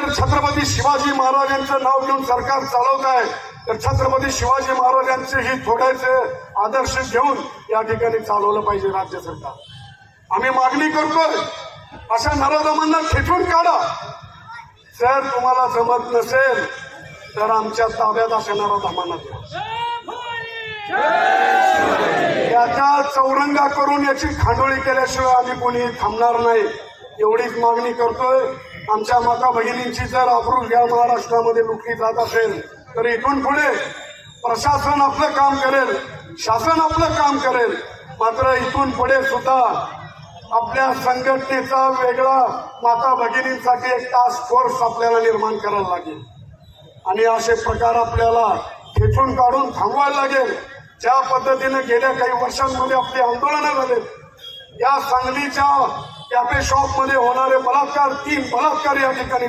जर छत्रपती शिवाजी महाराजांचं नाव घेऊन सरकार चालवत आहे तर छत्रपती शिवाजी महाराजांचे ही थोड्याचे आदर्श घेऊन या ठिकाणी चालवलं पाहिजे राज्य सरकार। आम्ही मागणी करतोय अशा नराधमांना खेचून काढा। जर तुम्हाला जमत नसेल तर आमच्या ताब्यात अशा नराधमांना द्या। याच्या चौरंगा करून याची खांडोळी केल्याशिवाय आम्ही कोणी थांबणार नाही एवढीच मागणी करतोय। आमच्या माता भगिनींची जर आबरू या महाराष्ट्रामध्ये लुटली जात असेल तर इथून पुढे प्रशासन आपलं काम करेल, शासन आपलं काम करेल, मात्र इथून पुढे सुद्धा आपल्या संघटनेचा वेगळा माता भगिनींसाठी एक टास्क फोर्स आपल्याला निर्माण करायला लागेल आणि असे प्रकार आपल्याला खेचून काढून थांबवायला लागेल। ज्या पद्धतीने गेल्या काही वर्षांमध्ये आपली आंदोलनं झाले, या सांगलीच्या कॅफे शॉप मध्ये होणारे बलात्कार, 3 बलात्कार या ठिकाणी